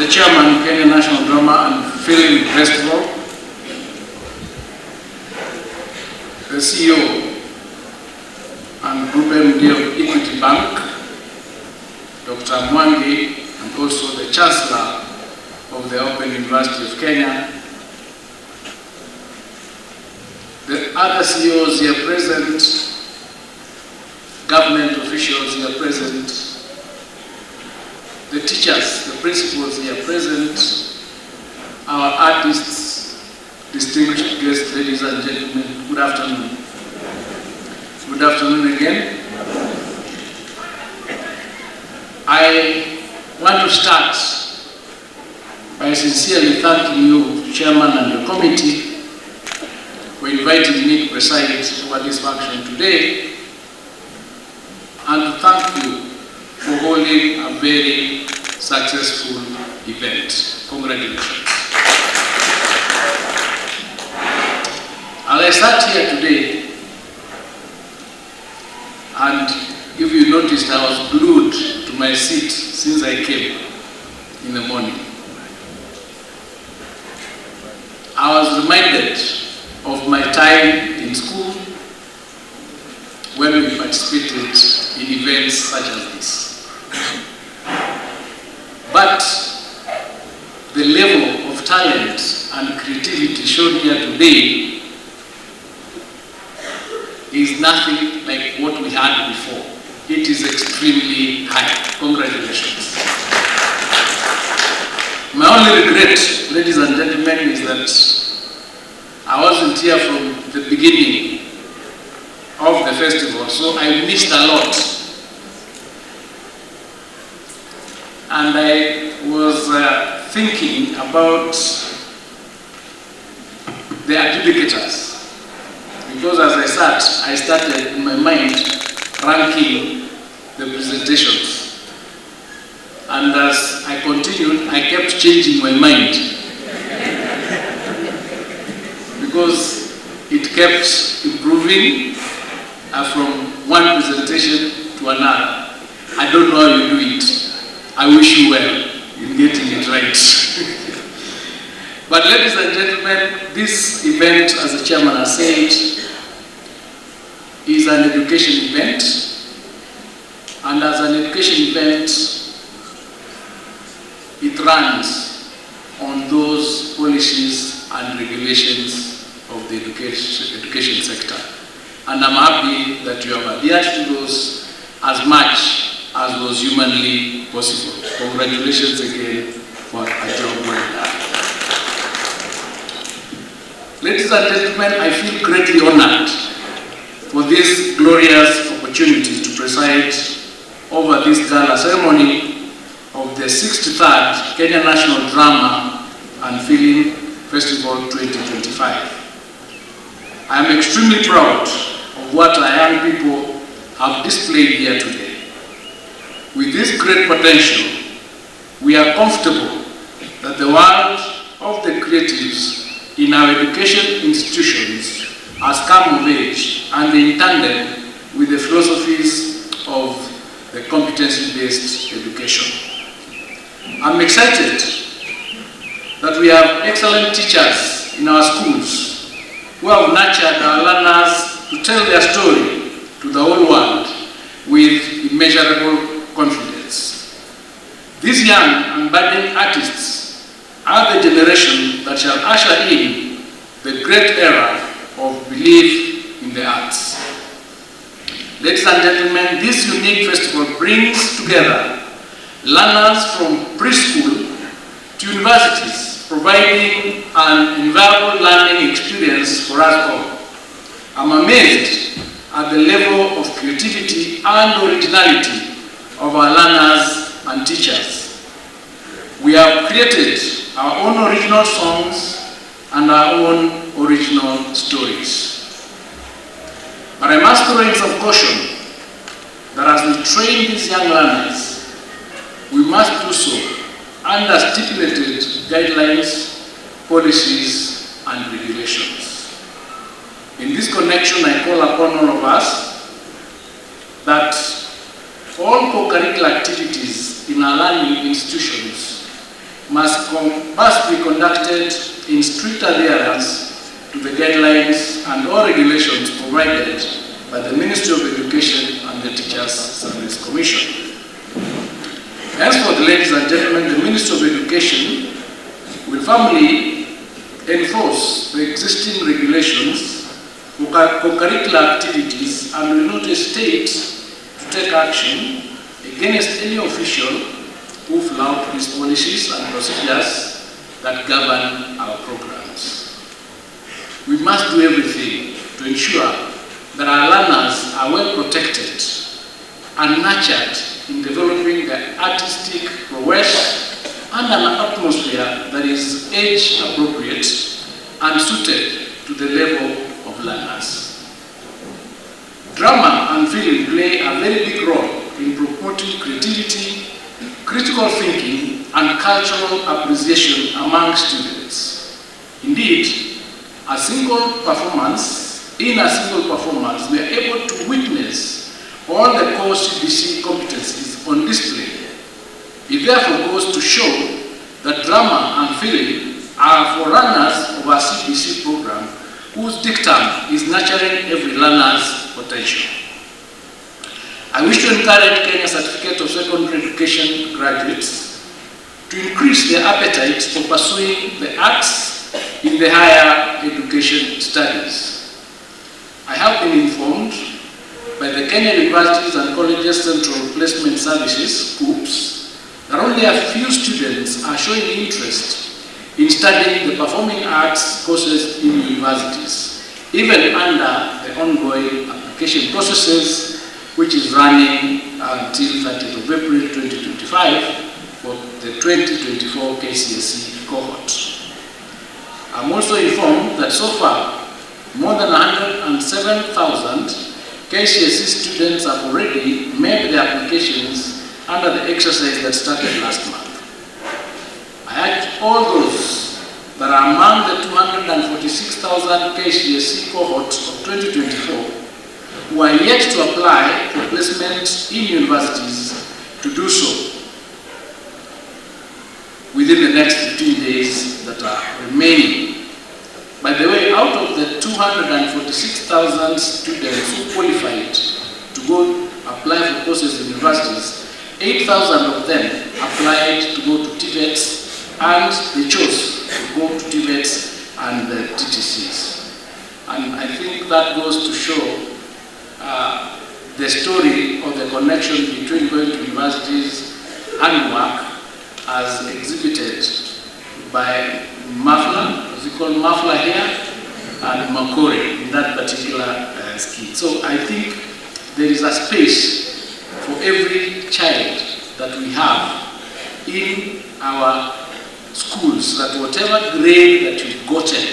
the chairman, Kenya National Drama and Film Festival, the CEO and Group MD of Equity Bank, Dr. Mwangi, and also the Chancellor of the Open University of Kenya, the other CEOs here present, government officials here present, the teachers, the principals here present, our artists, distinguished guests, ladies and gentlemen, good afternoon. Good afternoon again. I want to start by sincerely thanking you, Chairman, and your committee for inviting me to preside over this function today, and to thank you for holding a very successful event. Congratulations. As I sat here today, and if you noticed, I was glued to my seat since I came in the morning. I was reminded of my time in school when we participated in events such as this. But the level of talent and creativity shown here today is nothing like what we had before. It is extremely high. Congratulations. My only regret, ladies and gentlemen, is that I wasn't here from the beginning of the festival, so I missed a lot. And I was thinking about the adjudicators, because as I sat, I started in my mind ranking the presentations. And as I continued, I kept changing my mind because it kept improving from one presentation to another. I don't know how you do it. I wish you well in getting it right. But ladies and gentlemen, this event, as the chairman has said, is an education event. And as an education event, it runs on those policies and regulations of the education sector. And I'm happy that you have adhered to those as much as was humanly possible. Congratulations again for a job well done. Ladies and gentlemen, I feel greatly honored for this glorious opportunity to preside over this gala ceremony of the 63rd Kenya National Drama and Film Festival 2025. I am extremely proud of what our young people have displayed here today. With this great potential, we are comfortable that the world of the creatives in our education institutions has come of age and in tandem with the philosophies of the competency-based education. I'm excited that we have excellent teachers in our schools who have nurtured our learners to tell their story to the whole world with immeasurable confidence. These young and budding artists are the generation that shall usher in the great era of belief in the arts. Ladies and gentlemen, this unique festival brings together learners from preschool to universities, providing an invaluable learning experience for us all. I'm amazed at the level of creativity and originality of our learners and teachers. We have created our own original songs and our own original stories. But I must raise some caution that as we train these young learners, we must do so under stipulated guidelines, policies, and regulations. In this connection, I call upon all of us that all co-curricular activities in our learning institutions must be conducted in strict adherence to the guidelines and all regulations provided by the Ministry of Education and the Teachers Service Commission. Henceforth, ladies and gentlemen, the Ministry of Education will firmly enforce the existing regulations for co-curricular activities and will not hesitate to take action against any official who flout these policies and procedures that govern our programs. We must do everything to ensure that our learners are well protected and nurtured in developing their artistic prowess and an atmosphere that is age appropriate and suited to the level of learners. Drama and film play a very big role in promoting creativity, critical thinking, and cultural appreciation among students. Indeed, in a single performance, we are able to witness all the core CBC competencies on display. It therefore goes to show that drama and film are for runners of our CBC program whose dictum is nurturing every learner's potential. I wish to encourage Kenya Certificate of Secondary Education graduates to increase their appetite for pursuing the arts in the higher education studies. I have been informed by the Kenya Universities and Colleges Central Placement Services, COOPS, that only a few students are showing interest in studying the performing arts courses in universities, even under the ongoing application processes which is running until 30th of April 2025 for the 2024 KCSE cohort. I'm also informed that so far, more than 107,000 KCSE students have already made their applications under the exercise that started last month. I urge all those that are among the 246,000 KCSE cohorts of 2024 who are yet to apply for placement in universities to do so within the next 15 days that are remaining. By the way, out of the 246,000 students who qualified to go apply for courses in universities, 8,000 of them applied to go to TVETs, and they chose to go to TVETs and the TTCs. And I think that goes to show the story of the connection between going to universities and work as exhibited by Mafla, as we call Mafla here, and Makore in that particular scheme. So I think there is a space for every child that we have in our schools, that whatever grade that you've gotten,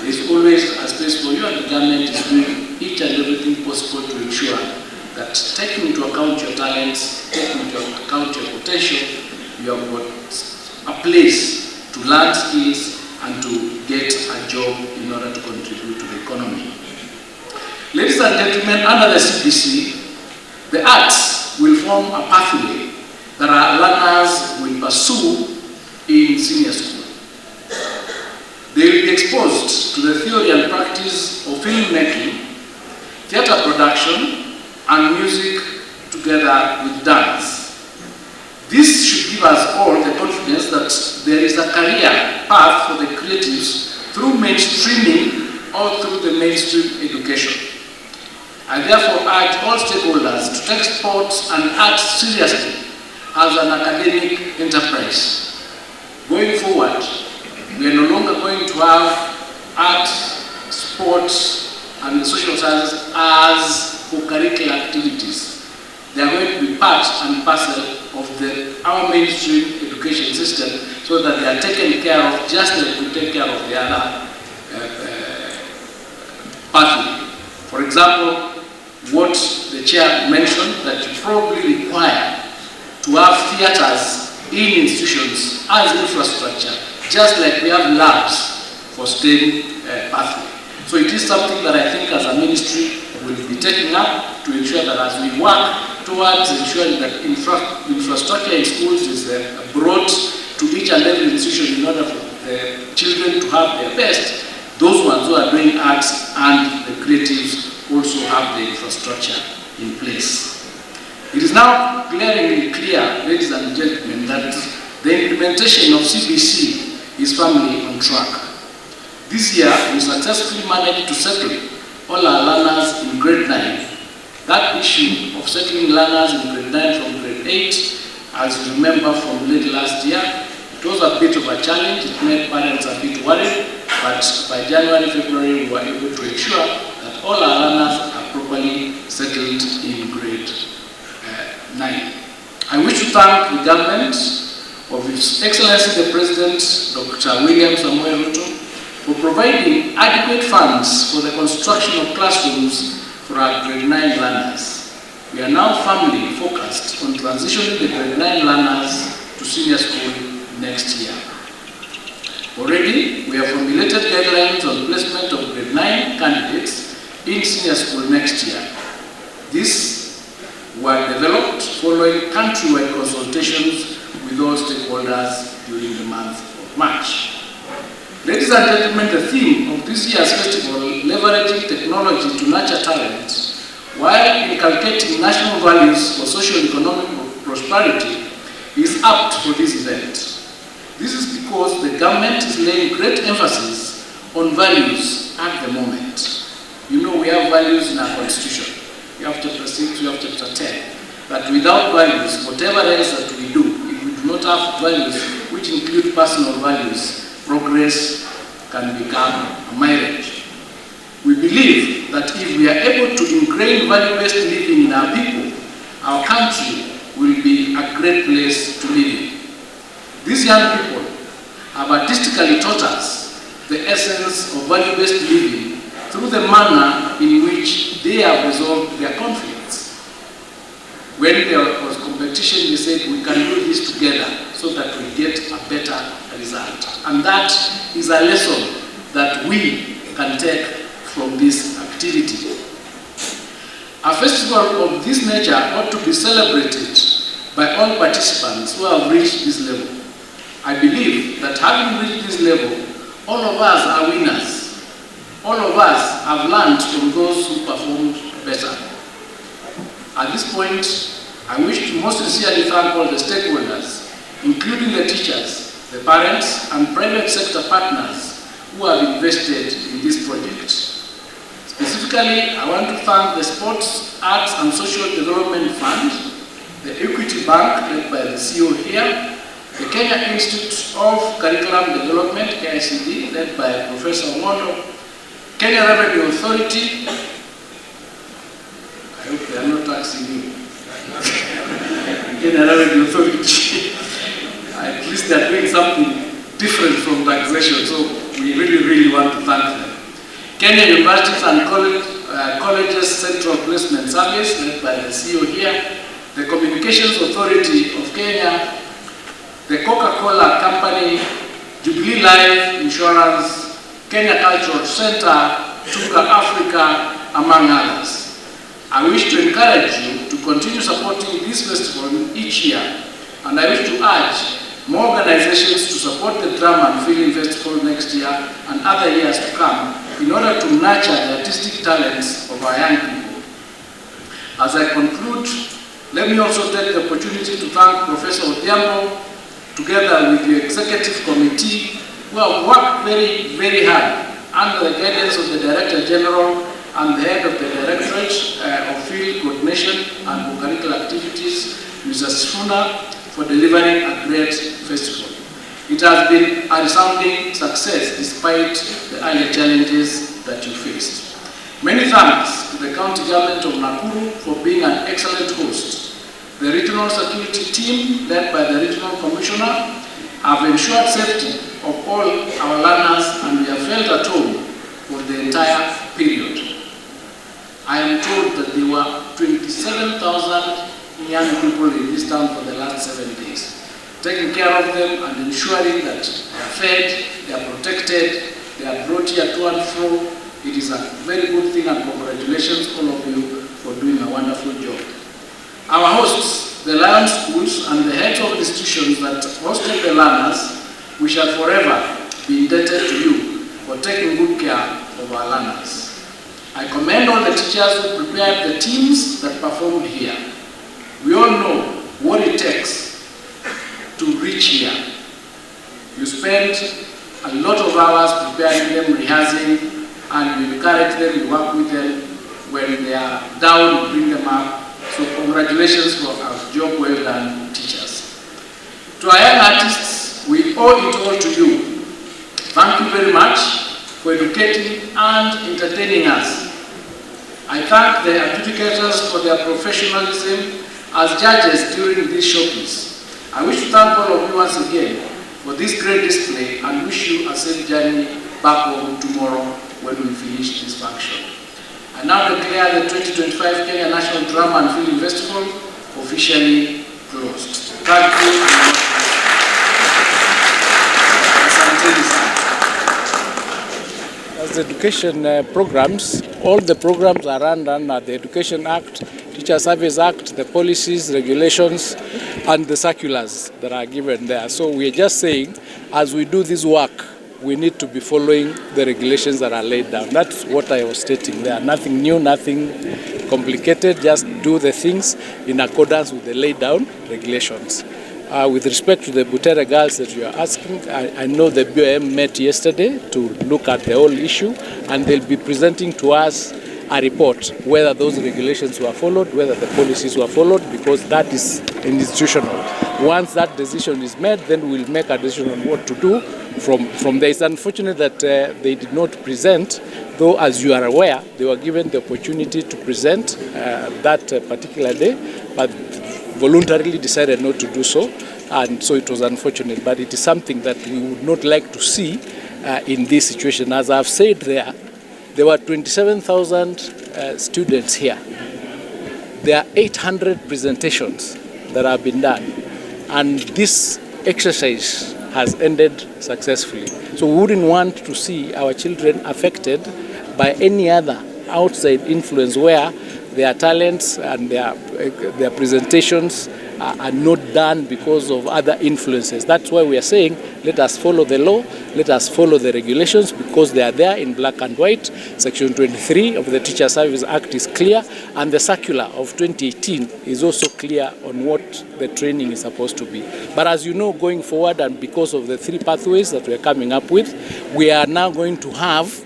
there's always a space for you, and the government is doing each and everything possible to ensure that, taking into account your talents, taking into account your potential, you have got a place to learn skills and to get a job in order to contribute to the economy. Ladies and gentlemen, under the CBC, the arts will form a pathway that our learners will pursue in senior school. They will be exposed to the theory and practice of filmmaking, theatre production, and music together with dance. This should give us all the confidence that there is a career path for the creatives through mainstreaming or through the mainstream education. I therefore urge all stakeholders to take sports and arts seriously as an academic enterprise. Going forward, we are no longer going to have art, sports, and the social sciences as co-curricular activities. They are going to be part and parcel of our mainstream education system, so that they are taken care of just like we take care of the other pathway. For example, what the chair mentioned, that you probably require to have theatres in institutions as infrastructure, just like we have labs for STEM pathway. So it is something that I think as a ministry will be taking up to ensure that as we work towards ensuring that infrastructure in schools is brought to each and every institution in order for the children to have their best, those ones who are doing arts and the creatives also have the infrastructure in place. It is now glaringly clear, ladies and gentlemen, that the implementation of CBC is firmly on track. This year, we successfully managed to settle all our learners in grade 9. That issue of settling learners in grade 9 from grade 8, as you remember from late last year, it was a bit of a challenge. It made parents a bit worried, but by January, February, we were able to ensure that all our learners are properly settled in grade 9. I wish to thank the government of His Excellency the President, Dr. William Samuel Ruto, for providing adequate funds for the construction of classrooms for our grade 9 learners. We are now firmly focused on transitioning the grade 9 learners to senior school next year. Already, we have formulated guidelines on placement of grade 9 candidates in senior school next year. These were developed following countrywide consultations with all stakeholders during the month of March. Ladies and gentlemen, the theme of this year's festival, leveraging technology to nurture talent, while inculcating national values for socio-economic prosperity, is apt for this event. This is because the government is laying great emphasis on values at the moment. You know, we have values in our constitution. We have chapter 6, we have chapter 10. But without values, whatever else that we do, if we do not have values, which include personal values, progress can become a marriage. We believe that if we are able to ingrain value-based living in our people, our country will be a great place to live in. These young people have artistically taught us the essence of value-based living through the manner in which they have resolved their conflicts. When there was competition, they said we can do this together so that we get a better result. And that is a lesson that we can take from this activity. A festival of this nature ought to be celebrated by all participants who have reached this level. I believe that having reached this level, all of us are winners. All of us have learned from those who performed better. At this point, I wish to most sincerely thank all the stakeholders, including the teachers, the parents, and private sector partners who have invested in this project. Specifically, I want to thank the Sports, Arts and Social Development Fund, the Equity Bank, led by the CEO here, the Kenya Institute of Curriculum Development, KICD, led by Professor Mondo, Kenya Revenue Authority, I hope they are not taxing you, Kenya Revenue Authority, at least they are doing something different from taxation, so we really want to thank them. Kenya Universities and Colleges Central Placement Service, led by the CEO here, the Communications Authority of Kenya, the Coca-Cola Company, Jubilee Life Insurance, Kenya Cultural Center, Tunga Africa, among others. I wish to encourage you to continue supporting this festival each year, and I wish to urge more organizations to support the Drum and Film Festival next year and other years to come in order to nurture the artistic talents of our young people. As I conclude, let me also take the opportunity to thank Professor Ogambo, together with the Executive Committee, who have worked very hard under the guidance of the Director General and the Head of the Directorate of Field Coordination and Co-curricular Activities, Mr. Sifuna, for delivering a great festival. It has been a resounding success despite the early challenges that you faced. Many thanks to the County Government of Nakuru for being an excellent host. The Regional Security Team, led by the Regional Commissioner, have ensured safety of all our learners, and we have felt at home for the entire period. I am told that there were 27,000 young people in this town for the last 7 days. Taking care of them and ensuring that they are fed, they are protected, they are brought here to and fro. It is a very good thing, and congratulations all of you for doing a wonderful job. Our hosts, the Lion schools, and the heads of institutions that hosted the learners, we shall forever be indebted to you for taking good care of our learners. I commend all the teachers who prepared the teams that performed here. We all know what it takes to reach here. You spent a lot of hours preparing them, rehearsing, and you encourage them, you work with them. When they are down, you bring them up. So congratulations for a job well done, teachers. To our young artists, we owe it all to you. Thank you very much for educating and entertaining us. I thank the adjudicators for their professionalism as judges during this showpiece. I wish to thank all of you once again for this great display and wish you a safe journey back home tomorrow when we finish this function. I now declare the 2025 Kenya National Drama and Film Festival officially closed. Thank you. As education programs, all the programs are run under the Education Act, Teacher Service Act, the policies, regulations, and the circulars that are given there. So we are just saying, as we do this work, we need to be following the regulations that are laid down. That's what I was stating there. Nothing new, nothing complicated, just do the things in accordance with the laid down regulations. With respect to the Butere Girls that you are asking, I know the BOM met yesterday to look at the whole issue, and they'll be presenting to us a report whether those regulations were followed, whether the policies were followed, because that is institutional. Once that decision is made, then we'll make a decision on what to do from there. It's unfortunate that they did not present, though as you are aware, they were given the opportunity to present that particular day, but voluntarily decided not to do so, and so it was unfortunate, but it is something that we would not like to see in this situation. As I've said there were 27,000 students here. There are 800 presentations that have been done, and this exercise has ended successfully. So we wouldn't want to see our children affected by any other outside influence where their talents and their presentations are not done because of other influences. That's why we are saying, let us follow the law, let us follow the regulations, because they are there in black and white. Section 23 of the Teacher Service Act is clear, and the circular of 2018 is also clear on what the training is supposed to be. But as you know, going forward, and because of the 3 pathways that we are coming up with, we are now going to have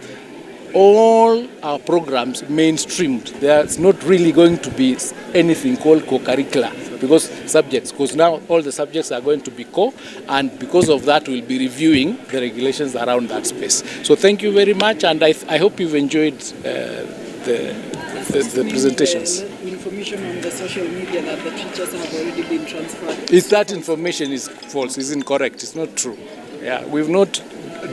all our programs mainstreamed. There's not really going to be anything called co-curricular because now all the subjects are going to be co, and because of that we'll be reviewing the regulations around that space. So thank you very much, and I hope you've enjoyed the presentations. The information on the social media that the teachers have already been transferred. If that information is false, is incorrect, it's not true. Yeah, we've not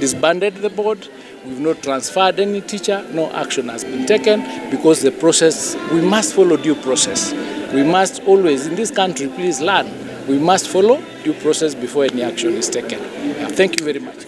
disbanded the board. We've not transferred any teacher, no action has been taken, because the process, we must follow due process. We must always, in this country, please learn, we must follow due process before any action is taken. Thank you very much.